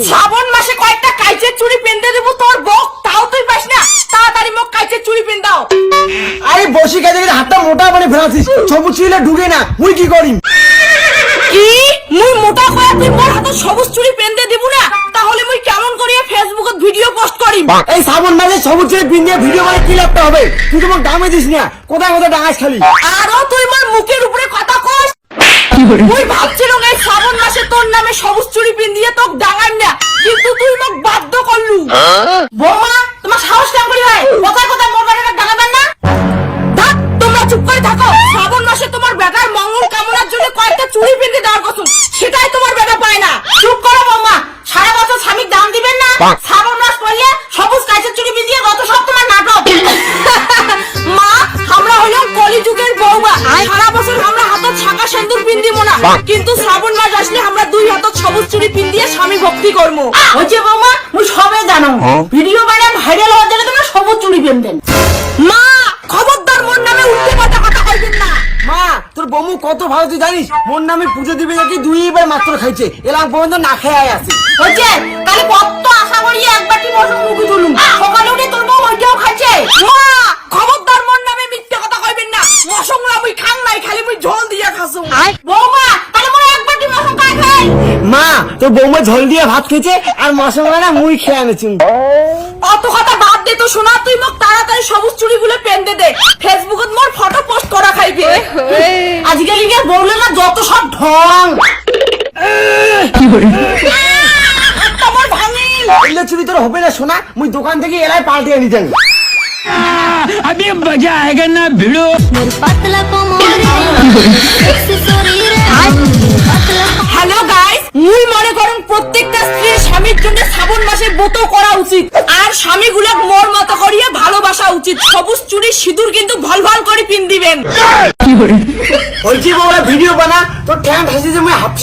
শ্রাবণ মাসে কয়েকটা কাইচের চুড়ি পেনতে দেবো তোর বক, তাও তুই পাস না। তাড়াতাড়ি মোক কাইচের চুড়ি পেন দাও। আরে বসে গেছে হাতটা মোটা মানে ফেলাছিস, সবুজ চুড়িটা ঢুকে না, মুই কি করিম? কি মুই মোটা কয়া তুই মোর হাতে সবুজ চুড়ি পেনতে দিব না? তাহলে মুই কেমন করিয়া ফেসবুকত ভিডিও পোস্ট করিম? এই শ্রাবণ মাসে সবুজ চুড়ি পিন দিয়ে ভিডিও মানে কি লাভটা হবে? তুই তো মোক দামে দিস না, কোথায় কোথায় ডাঙাস খালি। আরো তুই মোর মুখের উপরে কথা কস। মুই ভাবছিলাম এই শ্রাবণ মাসে তোর নামে সবুজ চুড়ি পিন দিয়ে তোক ডাঙাই না, কিন্তু তুই মোক বাধ্য করলু। বৌমা তোমার সাহস কেমন করি হয়? কোথায় কোথায় মোর বাড়িটা ডাঙাবেন না? থাক তোমরা চুপ করে থাকো। শ্রাবণ মাসে তোমার বেটার মঙ্গল কামনার জন্য কয়েকটা চুড়ি পিনতে দেওয়ার কথা, সেটাই তোমার বেটা পায় না। চুপ করো বৌমা, সারা বছর স্বামীর দাম দিবেন না? শ্রাবণ মাস পড়লে সবুজ কাইচের চুড়ি পিন দিয়ে গত সব তোমার নাটক। মা আমরা হইলাম কলিযুগের বৌমা, সারা বছর আমরা হাতত শাঁখা সিঁদুর পিন দিব না, কিন্তু শ্রাবণ মাস আসলে আমরা দুই হাতত সবুজ চুড়ি পিন দিয়ে স্বামী ভক্তি করবো। হচ্ছে বৌমা মুই সবে জানো, ভিডিও বানায় ভাইরাল হওয়ার জন্য তোমরা সবুজ চুড়ি পিন দেন। মা খবরদার মোর নামে উল্টে পাল্টা কথা কইবেন না। মা তোর বমু কত ভালো তুই জানিস? মোর নামে পুজো দিবে নাকি 2বার মাত্র খাইছে, এলাম পর্যন্ত না খেয়ে আছে। হচ্ছে তাহলে কত আশা করি একবারটি বসে মুখে তুলুম, সকালে উঠে তোর বউ ওইটাও খাইছে। মা খবরদার মোর নামে মিথ্যে কথা কইবেন না। মশংলা মুই খাং নাই, খালি মুই ঝোল দিয়া খাসু। বৌমা তাহলে মোর একবারটি মশং খাই খাই। মা তোর বৌমা ঝোল দিয়ে ভাত খেয়েছে আর মশলা না মুই খেয়ে আনেছি। অত কথা বাদ দে তো শোনা, তুই মোক তাড়াতাড়ি সবুজ চুড়িগুলো পেনতে দে, ফেসবুকত মোর ফটো পোস্ট করা খাইবে। আজকাল বললে না যত সব ঢং। তোমার ভাঙিল এলে চুরি তোর হবে না সোনা, মুই দোকান থেকে এলাই পাল্টে আনি যাই। अभी मजा आएगा ना भिड़ो। হ্যালো গাইস, মুই মনে করেন প্রত্যেকটা স্ত্রীর স্বামীর জন্য শ্রাবণ মাসে ব্রত করা উচিত, আর স্বামীগুলা মোর মতো করিয়া ভালোবাসা উচিত। সবুজ চুড়ি সিঁদুর কিন্তু ভাল ভাল করে পিন দিবেন। বলছি বৌরা ভিডিও বানা, তোর ট্যাঙ্ক হাসি যে মুই হাফছি।